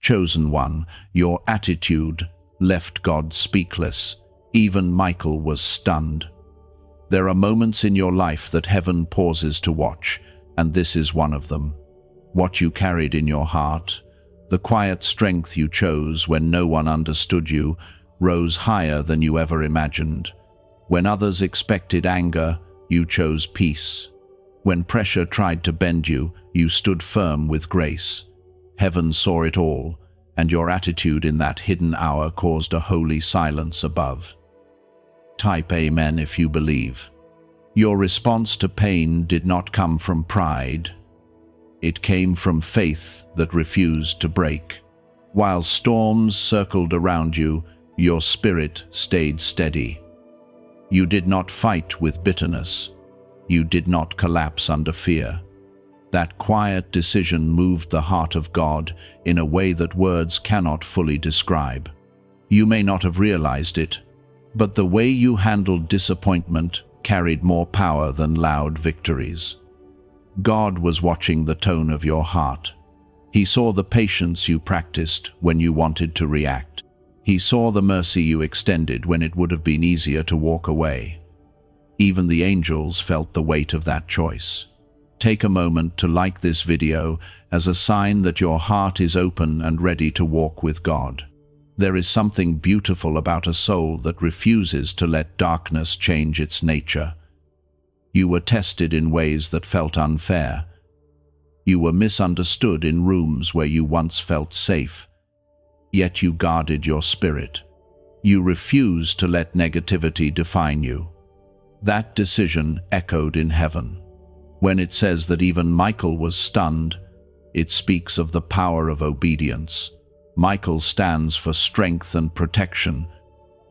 Chosen one, your attitude left God speechless. Even Michael was stunned. There are moments in your life that heaven pauses to watch, and this is one of them. What you carried in your heart, the quiet strength you chose when no one understood you, rose higher than you ever imagined. When others expected anger, you chose peace. When pressure tried to bend you, you stood firm with grace. Heaven saw it all, and your attitude in that hidden hour caused a holy silence above. Type Amen if you believe. Your response to pain did not come from pride. It came from faith that refused to break. While storms circled around you, your spirit stayed steady. You did not fight with bitterness. You did not collapse under fear. That quiet decision moved the heart of God in a way that words cannot fully describe. You may not have realized it, but the way you handled disappointment carried more power than loud victories. God was watching the tone of your heart. He saw the patience you practiced when you wanted to react. He saw the mercy you extended when it would have been easier to walk away. Even the angels felt the weight of that choice. Take a moment to like this video as a sign that your heart is open and ready to walk with God. There is something beautiful about a soul that refuses to let darkness change its nature. You were tested in ways that felt unfair. You were misunderstood in rooms where you once felt safe. Yet you guarded your spirit. You refused to let negativity define you. That decision echoed in heaven. When it says that even Michael was stunned, it speaks of the power of obedience. Michael stands for strength and protection,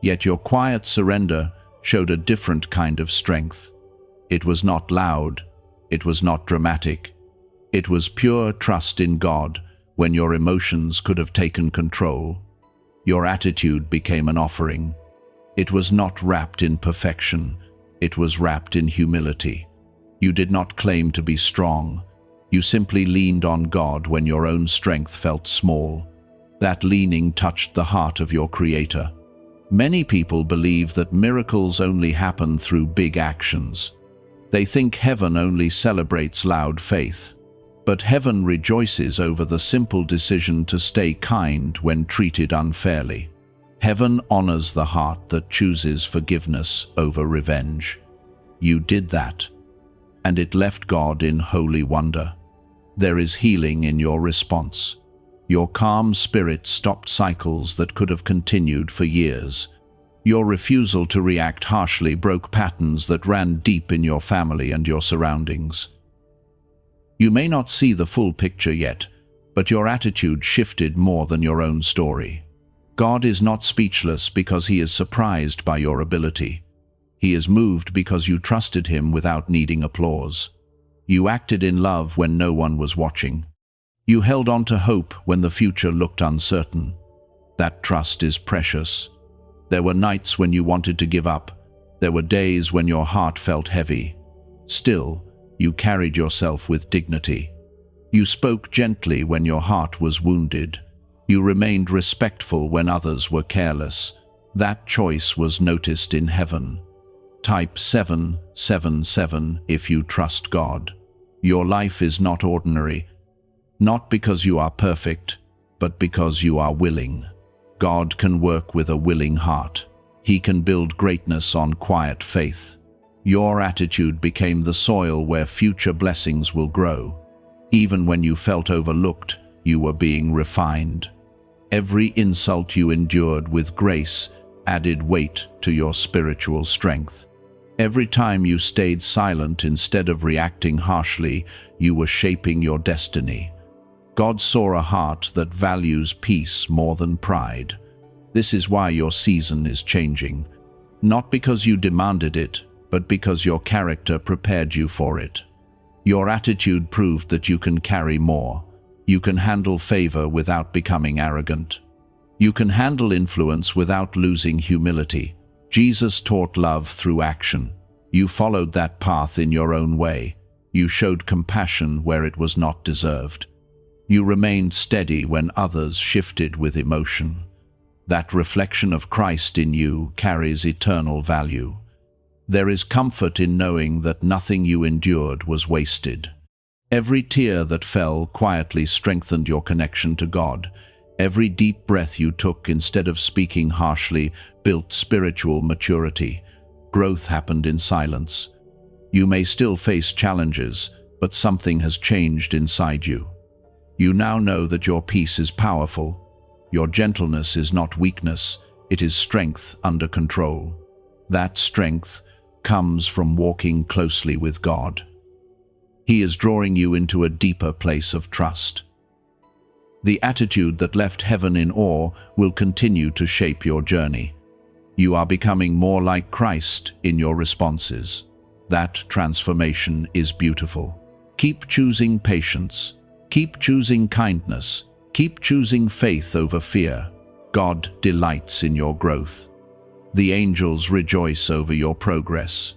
yet your quiet surrender showed a different kind of strength. It was not loud, it was not dramatic. It was pure trust in God when your emotions could have taken control. Your attitude became an offering. It was not wrapped in perfection, it was wrapped in humility. You did not claim to be strong. You simply leaned on God when your own strength felt small. That leaning touched the heart of your Creator. Many people believe that miracles only happen through big actions. They think heaven only celebrates loud faith. But heaven rejoices over the simple decision to stay kind when treated unfairly. Heaven honors the heart that chooses forgiveness over revenge. You did that, and it left God in holy wonder. There is healing in your response. Your calm spirit stopped cycles that could have continued for years. Your refusal to react harshly broke patterns that ran deep in your family and your surroundings. You may not see the full picture yet, but your attitude shifted more than your own story. God is not speechless because He is surprised by your ability. He is moved because you trusted Him without needing applause. You acted in love when no one was watching. You held on to hope when the future looked uncertain. That trust is precious. There were nights when you wanted to give up. There were days when your heart felt heavy. Still, you carried yourself with dignity. You spoke gently when your heart was wounded. You remained respectful when others were careless. That choice was noticed in heaven. Type 777 if you trust God. Your life is not ordinary, not because you are perfect, but because you are willing. God can work with a willing heart. He can build greatness on quiet faith. Your attitude became the soil where future blessings will grow. Even when you felt overlooked, you were being refined. Every insult you endured with grace added weight to your spiritual strength. Every time you stayed silent instead of reacting harshly, you were shaping your destiny. God saw a heart that values peace more than pride. This is why your season is changing. Not because you demanded it, but because your character prepared you for it. Your attitude proved that you can carry more. You can handle favor without becoming arrogant. You can handle influence without losing humility. Jesus taught love through action. You followed that path in your own way. You showed compassion where it was not deserved. You remained steady when others shifted with emotion. That reflection of Christ in you carries eternal value. There is comfort in knowing that nothing you endured was wasted. Every tear that fell quietly strengthened your connection to God. Every deep breath you took instead of speaking harshly built spiritual maturity. Growth happened in silence. You may still face challenges, but something has changed inside you. You now know that your peace is powerful. Your gentleness is not weakness, it is strength under control. That strength comes from walking closely with God. He is drawing you into a deeper place of trust. The attitude that left heaven in awe will continue to shape your journey. You are becoming more like Christ in your responses. That transformation is beautiful. Keep choosing patience. Keep choosing kindness. Keep choosing faith over fear. God delights in your growth. The angels rejoice over your progress.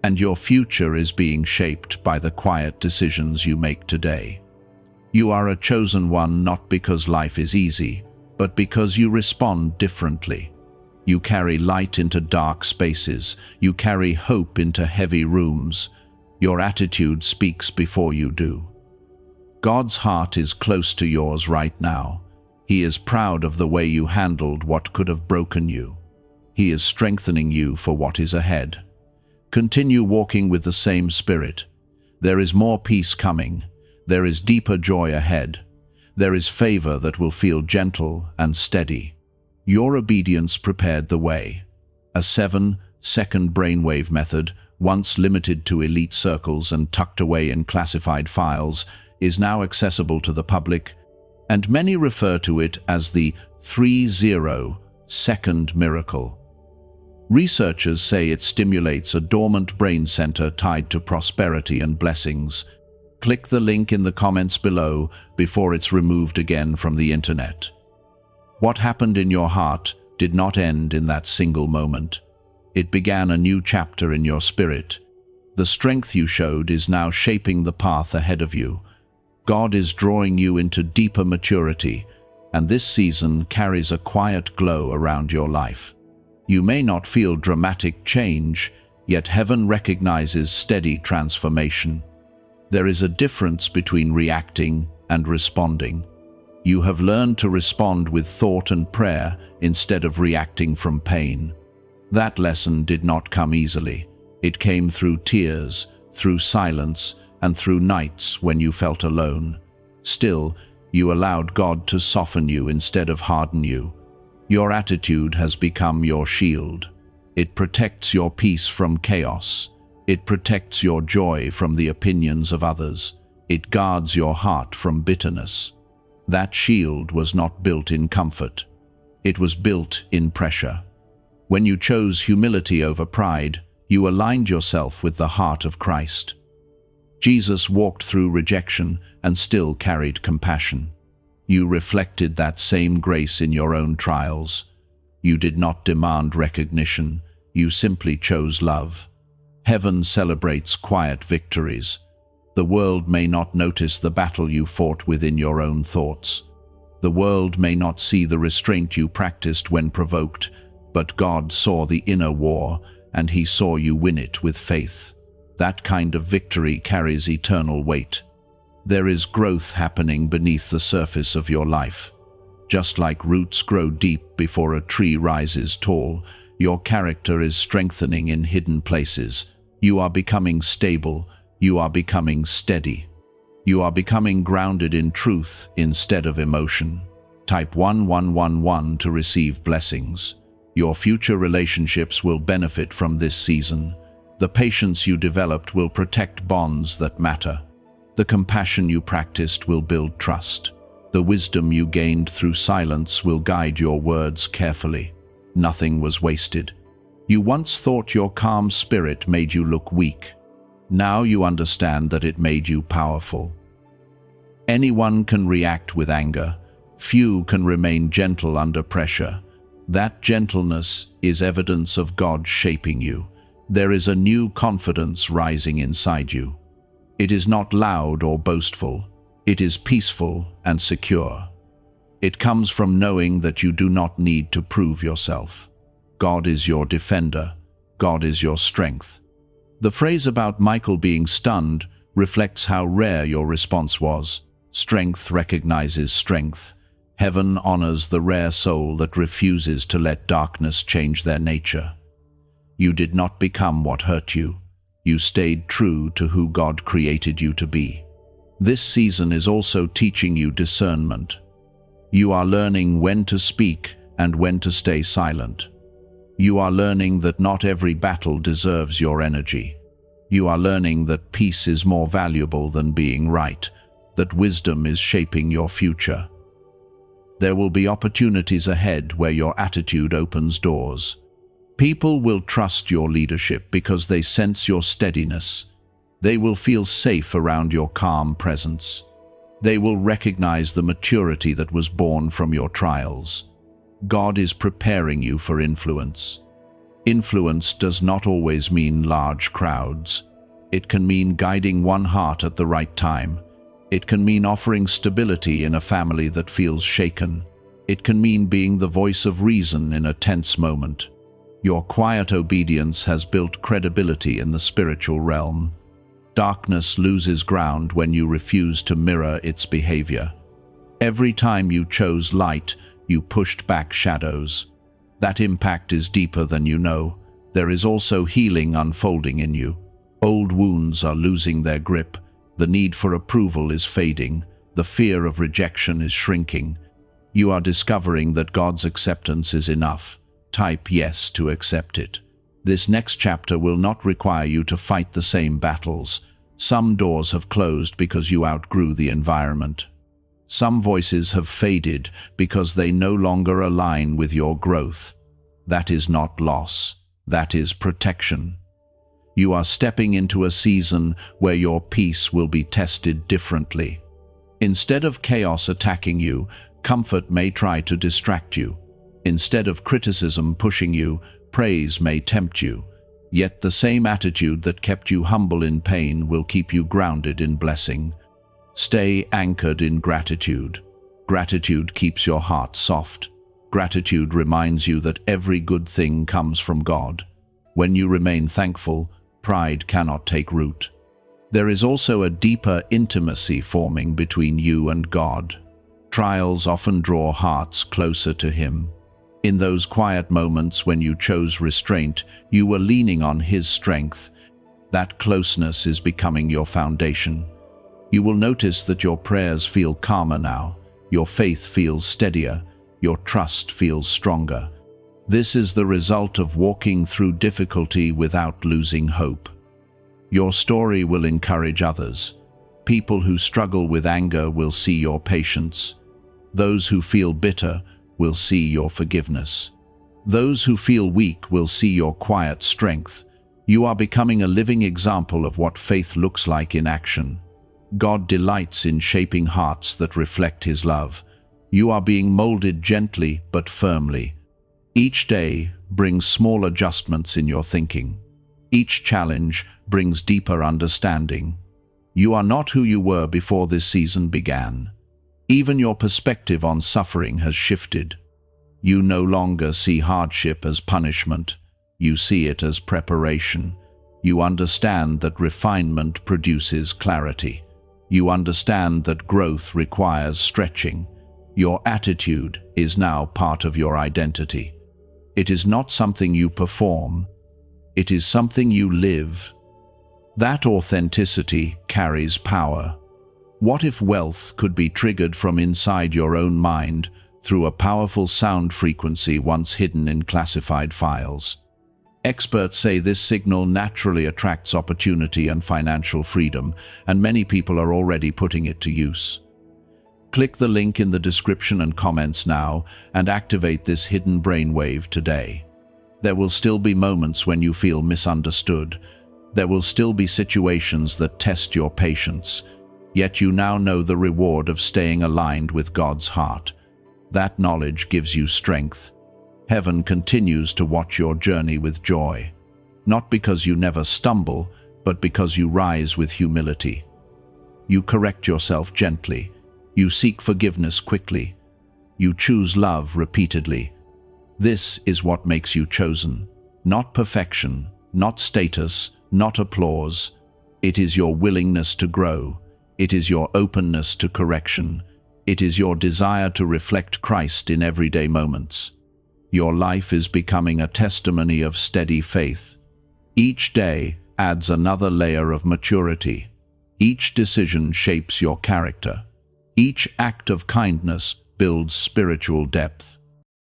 And your future is being shaped by the quiet decisions you make today. You are a chosen one not because life is easy, but because you respond differently. You carry light into dark spaces. You carry hope into heavy rooms. Your attitude speaks before you do. God's heart is close to yours right now. He is proud of the way you handled what could have broken you. He is strengthening you for what is ahead. Continue walking with the same spirit. There is more peace coming. There is deeper joy ahead. There is favor that will feel gentle and steady. Your obedience prepared the way. A 7-second brainwave method, once limited to elite circles and tucked away in classified files, is now accessible to the public, and many refer to it as the 30-second miracle. Researchers say it stimulates a dormant brain center tied to prosperity and blessings. Click the link in the comments below before it's removed again from the internet. What happened in your heart did not end in that single moment. It began a new chapter in your spirit. The strength you showed is now shaping the path ahead of you. God is drawing you into deeper maturity, and this season carries a quiet glow around your life. You may not feel dramatic change, yet heaven recognizes steady transformation. There is a difference between reacting and responding. You have learned to respond with thought and prayer instead of reacting from pain. That lesson did not come easily. It came through tears, through silence, and through nights when you felt alone. Still, you allowed God to soften you instead of harden you. Your attitude has become your shield. It protects your peace from chaos. It protects your joy from the opinions of others. It guards your heart from bitterness. That shield was not built in comfort. It was built in pressure. When you chose humility over pride, you aligned yourself with the heart of Christ. Jesus walked through rejection and still carried compassion. You reflected that same grace in your own trials. You did not demand recognition. You simply chose love. Heaven celebrates quiet victories. The world may not notice the battle you fought within your own thoughts. The world may not see the restraint you practiced when provoked, but God saw the inner war, and He saw you win it with faith. That kind of victory carries eternal weight. There is growth happening beneath the surface of your life. Just like roots grow deep before a tree rises tall, your character is strengthening in hidden places. You are becoming stable. You are becoming steady. You are becoming grounded in truth instead of emotion. Type 1111 to receive blessings. Your future relationships will benefit from this season. The patience you developed will protect bonds that matter. The compassion you practiced will build trust. The wisdom you gained through silence will guide your words carefully. Nothing was wasted. You once thought your calm spirit made you look weak. Now you understand that it made you powerful. Anyone can react with anger. Few can remain gentle under pressure. That gentleness is evidence of God shaping you. There is a new confidence rising inside you. It is not loud or boastful. It is peaceful and secure. It comes from knowing that you do not need to prove yourself. God is your defender. God is your strength. The phrase about Michael being stunned reflects how rare your response was. Strength recognizes strength. Heaven honors the rare soul that refuses to let darkness change their nature. You did not become what hurt you. You stayed true to who God created you to be. This season is also teaching you discernment. You are learning when to speak and when to stay silent. You are learning that not every battle deserves your energy. You are learning that peace is more valuable than being right, that wisdom is shaping your future. There will be opportunities ahead where your attitude opens doors. People will trust your leadership because they sense your steadiness. They will feel safe around your calm presence. They will recognize the maturity that was born from your trials. God is preparing you for influence. Influence does not always mean large crowds. It can mean guiding one heart at the right time. It can mean offering stability in a family that feels shaken. It can mean being the voice of reason in a tense moment. Your quiet obedience has built credibility in the spiritual realm. Darkness loses ground when you refuse to mirror its behavior. Every time you chose light, you pushed back shadows. That impact is deeper than you know. There is also healing unfolding in you. Old wounds are losing their grip. The need for approval is fading. The fear of rejection is shrinking. You are discovering that God's acceptance is enough. Type yes to accept it. This next chapter will not require you to fight the same battles. Some doors have closed because you outgrew the environment. Some voices have faded because they no longer align with your growth. That is not loss. That is protection. You are stepping into a season where your peace will be tested differently. Instead of chaos attacking you, comfort may try to distract you. Instead of criticism pushing you, praise may tempt you. Yet the same attitude that kept you humble in pain will keep you grounded in blessing. Stay anchored in gratitude. Gratitude keeps your heart soft. Gratitude reminds you that every good thing comes from God. When you remain thankful, pride cannot take root. There is also a deeper intimacy forming between you and God. Trials often draw hearts closer to Him. In those quiet moments when you chose restraint, you were leaning on His strength. That closeness is becoming your foundation. You will notice that your prayers feel calmer now, your faith feels steadier, your trust feels stronger. This is the result of walking through difficulty without losing hope. Your story will encourage others. People who struggle with anger will see your patience. Those who feel bitter will see your forgiveness. Those who feel weak will see your quiet strength. You are becoming a living example of what faith looks like in action. God delights in shaping hearts that reflect His love. You are being molded gently but firmly. Each day brings small adjustments in your thinking. Each challenge brings deeper understanding. You are not who you were before this season began. Even your perspective on suffering has shifted. You no longer see hardship as punishment. You see it as preparation. You understand that refinement produces clarity. You understand that growth requires stretching. Your attitude is now part of your identity. It is not something you perform. It is something you live. That authenticity carries power. What if wealth could be triggered from inside your own mind through a powerful sound frequency once hidden in classified files? Experts say this signal naturally attracts opportunity and financial freedom, and many people are already putting it to use. Click the link in the description and comments now and activate this hidden brainwave today. There will still be moments when you feel misunderstood. There will still be situations that test your patience. Yet you now know the reward of staying aligned with God's heart. That knowledge gives you strength. Heaven continues to watch your journey with joy, not because you never stumble, but because you rise with humility. You correct yourself gently. You seek forgiveness quickly. You choose love repeatedly. This is what makes you chosen. Not perfection, not status, not applause. It is your willingness to grow. It is your openness to correction. It is your desire to reflect Christ in everyday moments. Your life is becoming a testimony of steady faith. Each day adds another layer of maturity. Each decision shapes your character. Each act of kindness builds spiritual depth.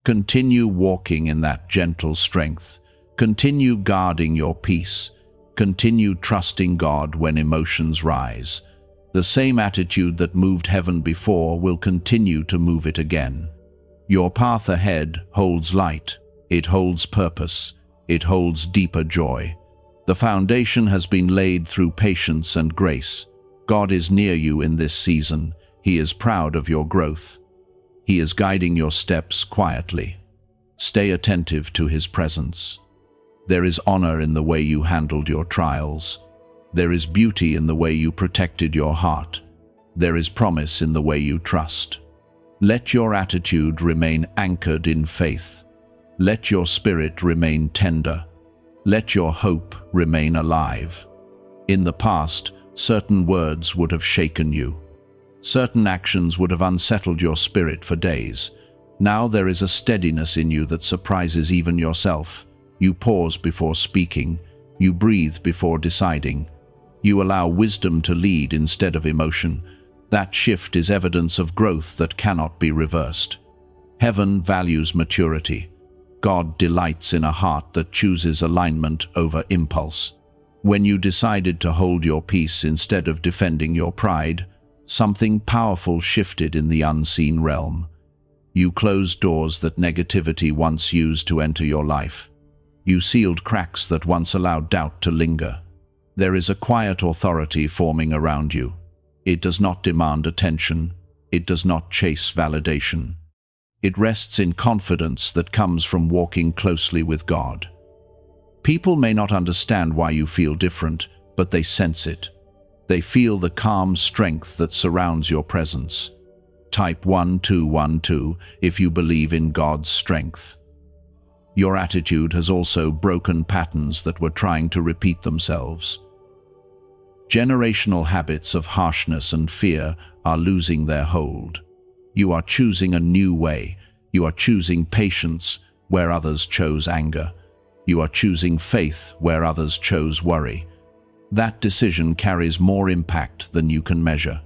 Continue walking in that gentle strength. Continue guarding your peace. Continue trusting God when emotions rise. The same attitude that moved heaven before will continue to move it again. Your path ahead holds light. It holds purpose. It holds deeper joy. The foundation has been laid through patience and grace. God is near you in this season. He is proud of your growth. He is guiding your steps quietly. Stay attentive to His presence. There is honor in the way you handled your trials. There is beauty in the way you protected your heart. There is promise in the way you trust. Let your attitude remain anchored in faith. Let your spirit remain tender. Let your hope remain alive. In the past, certain words would have shaken you. Certain actions would have unsettled your spirit for days. Now there is a steadiness in you that surprises even yourself. You pause before speaking. You breathe before deciding. You allow wisdom to lead instead of emotion. That shift is evidence of growth that cannot be reversed. Heaven values maturity. God delights in a heart that chooses alignment over impulse. When you decided to hold your peace instead of defending your pride, something powerful shifted in the unseen realm. You closed doors that negativity once used to enter your life. You sealed cracks that once allowed doubt to linger. There is a quiet authority forming around you. It does not demand attention. It does not chase validation. It rests in confidence that comes from walking closely with God. People may not understand why you feel different, but they sense it. They feel the calm strength that surrounds your presence. Type 1212 if you believe in God's strength. Your attitude has also broken patterns that were trying to repeat themselves. Generational habits of harshness and fear are losing their hold. You are choosing a new way. You are choosing patience where others chose anger. You are choosing faith where others chose worry. That decision carries more impact than you can measure.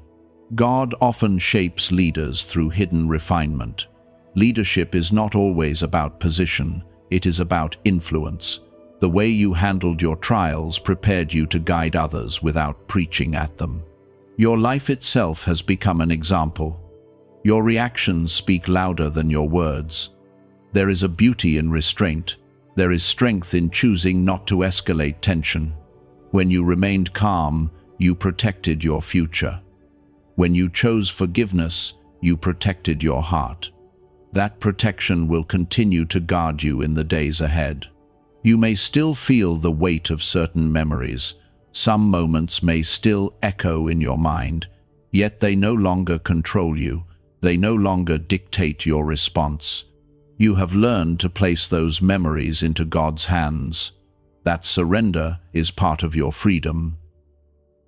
God often shapes leaders through hidden refinement. Leadership is not always about position. It is about influence. The way you handled your trials prepared you to guide others without preaching at them. Your life itself has become an example. Your reactions speak louder than your words. There is a beauty in restraint. There is strength in choosing not to escalate tension. When you remained calm, you protected your future. When you chose forgiveness, you protected your heart. That protection will continue to guard you in the days ahead. You may still feel the weight of certain memories. Some moments may still echo in your mind, yet they no longer control you. They no longer dictate your response. You have learned to place those memories into God's hands. That surrender is part of your freedom.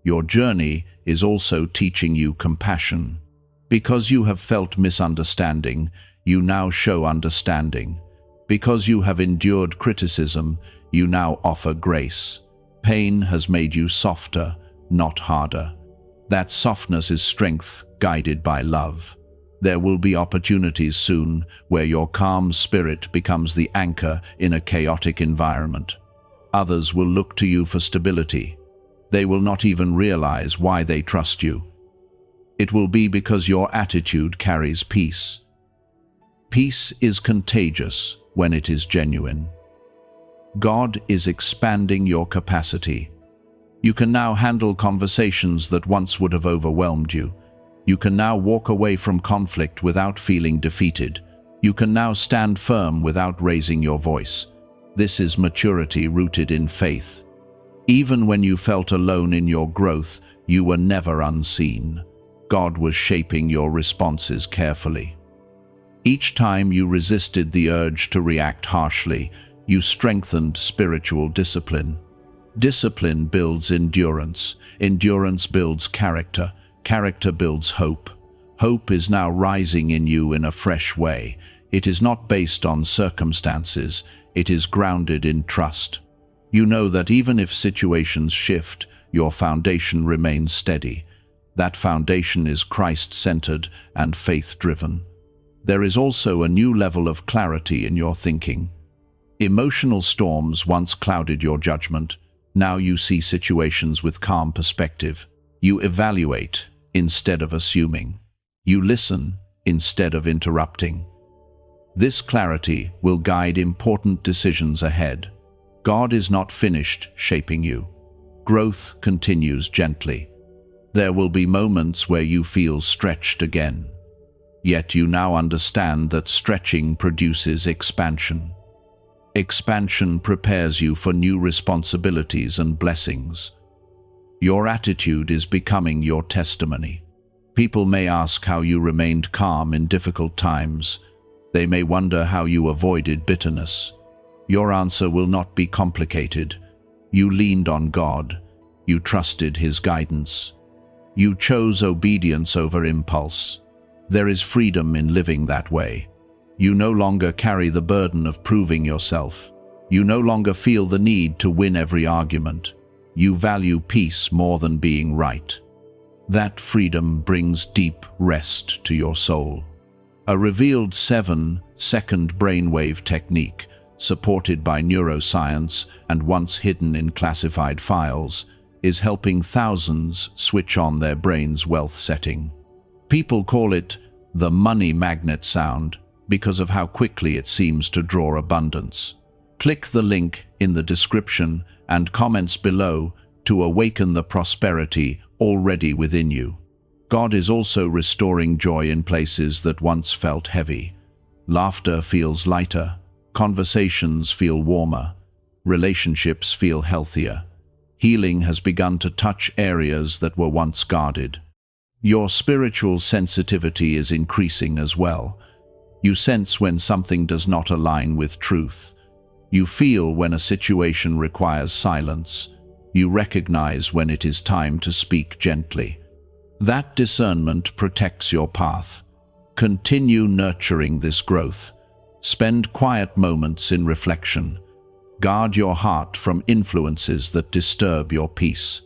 Your journey is also teaching you compassion. Because you have felt misunderstanding, you now show understanding. Because you have endured criticism, you now offer grace. Pain has made you softer, not harder. That softness is strength guided by love. There will be opportunities soon where your calm spirit becomes the anchor in a chaotic environment. Others will look to you for stability. They will not even realize why they trust you. It will be because your attitude carries peace. Peace is contagious when it is genuine. God is expanding your capacity. You can now handle conversations that once would have overwhelmed you. You can now walk away from conflict without feeling defeated. You can now stand firm without raising your voice. This is maturity rooted in faith. Even when you felt alone in your growth, you were never unseen. God was shaping your responses carefully. Each time you resisted the urge to react harshly, you strengthened spiritual discipline. Discipline builds endurance. Endurance builds character. Character builds hope. Hope is now rising in you in a fresh way. It is not based on circumstances. It is grounded in trust. You know that even if situations shift, your foundation remains steady. That foundation is Christ-centered and faith-driven. There is also a new level of clarity in your thinking. Emotional storms once clouded your judgment. Now you see situations with calm perspective. You evaluate instead of assuming. You listen instead of interrupting. This clarity will guide important decisions ahead. God is not finished shaping you. Growth continues gently. There will be moments where you feel stretched again. Yet you now understand that stretching produces expansion. Expansion prepares you for new responsibilities and blessings. Your attitude is becoming your testimony. People may ask how you remained calm in difficult times. They may wonder how you avoided bitterness. Your answer will not be complicated. You leaned on God. You trusted His guidance. You chose obedience over impulse. There is freedom in living that way. You no longer carry the burden of proving yourself. You no longer feel the need to win every argument. You value peace more than being right. That freedom brings deep rest to your soul. A revealed 7-second brainwave technique, supported by neuroscience and once hidden in classified files, is helping thousands switch on their brain's wealth setting. People call it the money magnet sound because of how quickly it seems to draw abundance. Click the link in the description and comments below to awaken the prosperity already within you. God is also restoring joy in places that once felt heavy. Laughter feels lighter, conversations feel warmer, relationships feel healthier. Healing has begun to touch areas that were once guarded. Your spiritual sensitivity is increasing as well. You sense when something does not align with truth. You feel when a situation requires silence. You recognize when it is time to speak gently. That discernment protects your path. Continue nurturing this growth. Spend quiet moments in reflection. Guard your heart from influences that disturb your peace.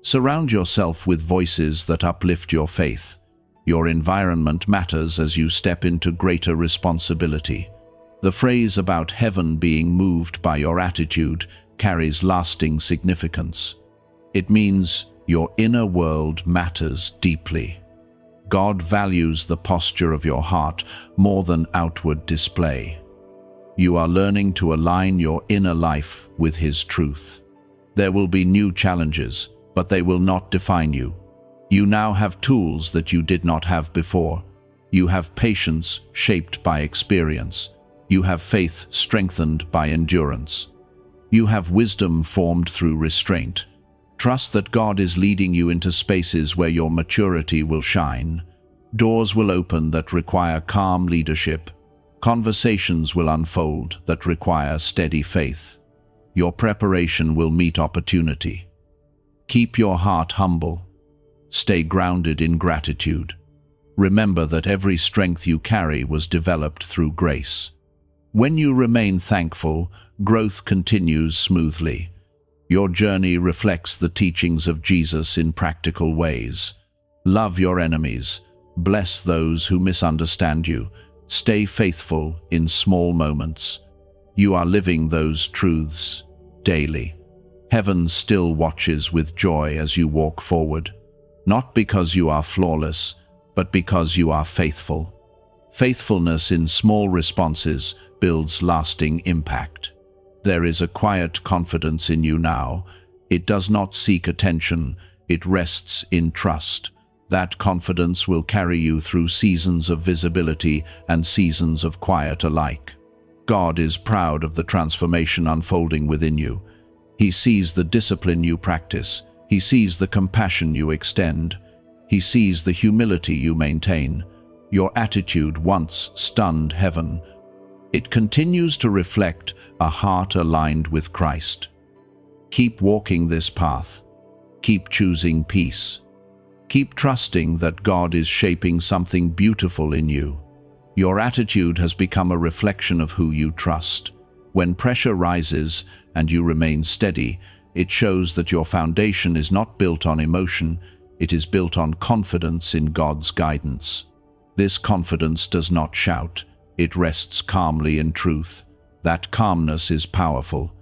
Surround yourself with voices that uplift your faith. Your environment matters as you step into greater responsibility. The phrase about heaven being moved by your attitude carries lasting significance. It means your inner world matters deeply. God values the posture of your heart more than outward display. You are learning to align your inner life with His truth. There will be new challenges, but they will not define you. You now have tools that you did not have before. You have patience shaped by experience. You have faith strengthened by endurance. You have wisdom formed through restraint. Trust that God is leading you into spaces where your maturity will shine. Doors will open that require calm leadership. Conversations will unfold that require steady faith. Your preparation will meet opportunity. Keep your heart humble. Stay grounded in gratitude. Remember that every strength you carry was developed through grace. When you remain thankful, growth continues smoothly. Your journey reflects the teachings of Jesus in practical ways. Love your enemies. Bless those who misunderstand you. Stay faithful in small moments. You are living those truths daily. Heaven still watches with joy as you walk forward. Not because you are flawless, but because you are faithful. Faithfulness in small responses builds lasting impact. There is a quiet confidence in you now. It does not seek attention, it rests in trust. That confidence will carry you through seasons of visibility and seasons of quiet alike. God is proud of the transformation unfolding within you. He sees the discipline you practice. He sees the compassion you extend. He sees the humility you maintain. Your attitude once stunned heaven. It continues to reflect a heart aligned with Christ. Keep walking this path. Keep choosing peace. Keep trusting that God is shaping something beautiful in you. Your attitude has become a reflection of who you trust. When pressure rises and you remain steady, it shows that your foundation is not built on emotion, it is built on confidence in God's guidance. This confidence does not shout, it rests calmly in truth. That calmness is powerful.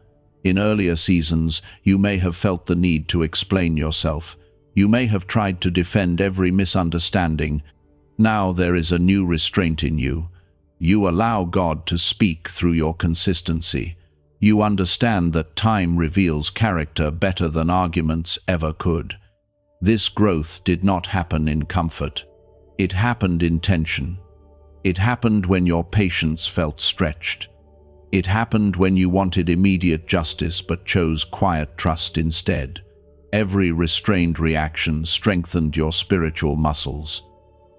In earlier seasons, you may have felt the need to explain yourself. You may have tried to defend every misunderstanding. Now there is a new restraint in you. You allow God to speak through your consistency. You understand that time reveals character better than arguments ever could. This growth did not happen in comfort. It happened in tension. It happened when your patience felt stretched. It happened when you wanted immediate justice but chose quiet trust instead. Every restrained reaction strengthened your spiritual muscles.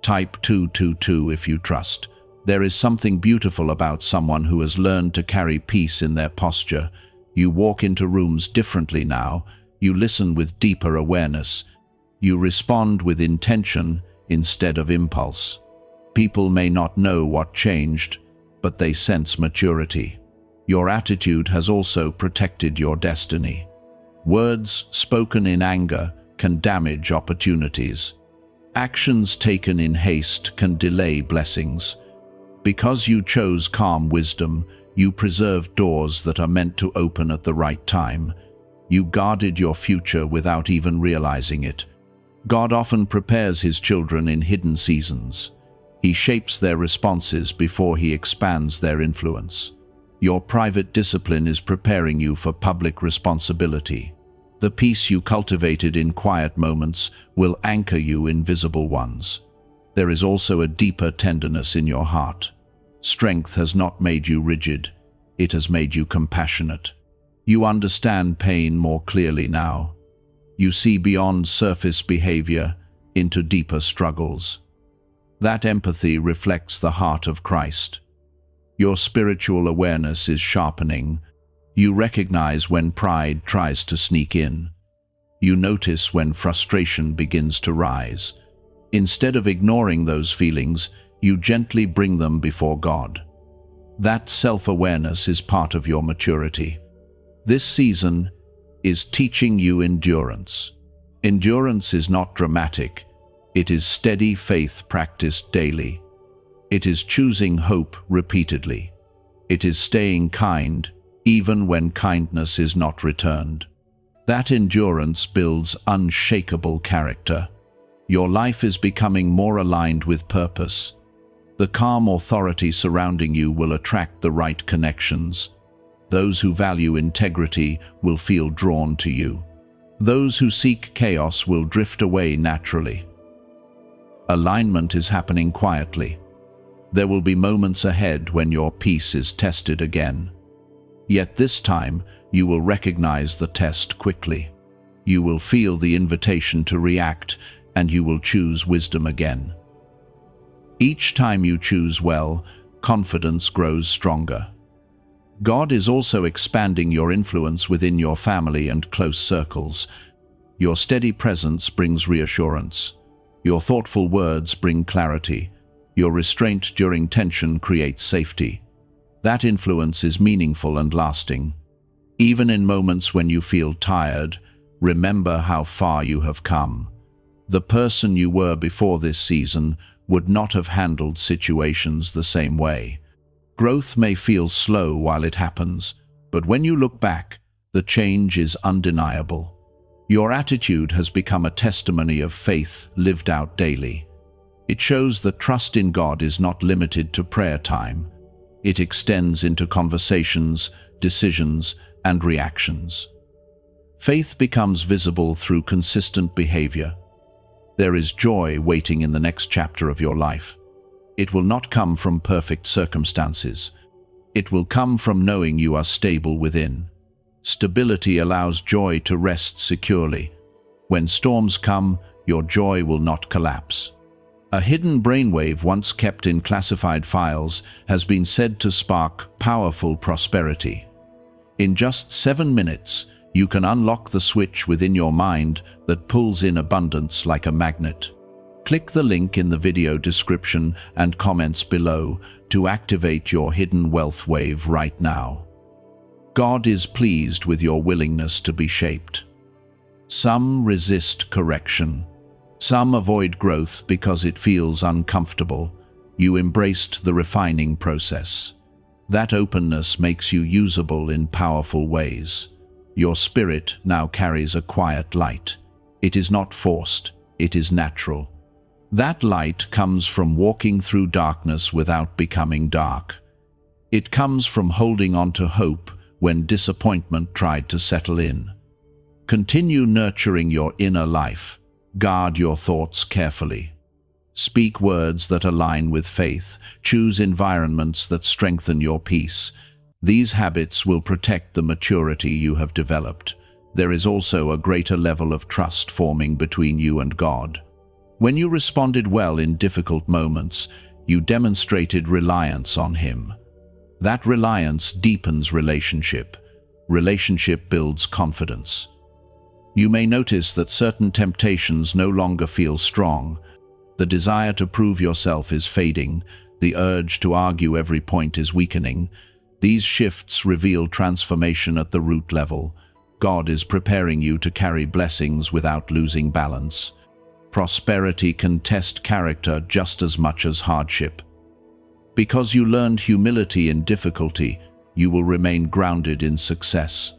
Type 222 if you trust. There is something beautiful about someone who has learned to carry peace in their posture. You walk into rooms differently now. You listen with deeper awareness. You respond with intention instead of impulse. People may not know what changed, but they sense maturity. Your attitude has also protected your destiny. Words spoken in anger can damage opportunities. Actions taken in haste can delay blessings. Because you chose calm wisdom, you preserved doors that are meant to open at the right time. You guarded your future without even realizing it. God often prepares His children in hidden seasons. He shapes their responses before He expands their influence. Your private discipline is preparing you for public responsibility. The peace you cultivated in quiet moments will anchor you in visible ones. There is also a deeper tenderness in your heart. Strength has not made you rigid, it has made you compassionate. You understand pain more clearly now. You see beyond surface behavior into deeper struggles. That empathy reflects the heart of Christ. Your spiritual awareness is sharpening. You recognize when pride tries to sneak in. You notice when frustration begins to rise. Instead of ignoring those feelings, you gently bring them before God. That self-awareness is part of your maturity. This season is teaching you endurance. Endurance is not dramatic. It is steady faith practiced daily. It is choosing hope repeatedly. It is staying kind, even when kindness is not returned. That endurance builds unshakable character. Your life is becoming more aligned with purpose. The calm authority surrounding you will attract the right connections. Those who value integrity will feel drawn to you. Those who seek chaos will drift away naturally. Alignment is happening quietly. There will be moments ahead when your peace is tested again. Yet this time, you will recognize the test quickly. You will feel the invitation to react, and you will choose wisdom again. Each time you choose well, confidence grows stronger. God is also expanding your influence within your family and close circles. Your steady presence brings reassurance. Your thoughtful words bring clarity. Your restraint during tension creates safety. That influence is meaningful and lasting. Even in moments when you feel tired, remember how far you have come. The person you were before this season would not have handled situations the same way. Growth may feel slow while it happens, but when you look back, the change is undeniable. Your attitude has become a testimony of faith lived out daily. It shows that trust in God is not limited to prayer time. It extends into conversations, decisions, and reactions. Faith becomes visible through consistent behavior. There is joy waiting in the next chapter of your life. It will not come from perfect circumstances. It will come from knowing you are stable within. Stability allows joy to rest securely. When storms come, your joy will not collapse. A hidden brainwave once kept in classified files has been said to spark powerful prosperity. In just 7 minutes, you can unlock the switch within your mind that pulls in abundance like a magnet. Click the link in the video description and comments below to activate your hidden wealth wave right now. God is pleased with your willingness to be shaped. Some resist correction. Some avoid growth because it feels uncomfortable. You embraced the refining process. That openness makes you usable in powerful ways. Your spirit now carries a quiet light. It is not forced, it is natural. That light comes from walking through darkness without becoming dark. It comes from holding on to hope when disappointment tried to settle in. Continue nurturing your inner life. Guard your thoughts carefully. Speak words that align with faith. Choose environments that strengthen your peace. These habits will protect the maturity you have developed. There is also a greater level of trust forming between you and God. When you responded well in difficult moments, you demonstrated reliance on Him. That reliance deepens relationship. Relationship builds confidence. You may notice that certain temptations no longer feel strong. The desire to prove yourself is fading. The urge to argue every point is weakening. These shifts reveal transformation at the root level. God is preparing you to carry blessings without losing balance. Prosperity can test character just as much as hardship. Because you learned humility in difficulty, you will remain grounded in success.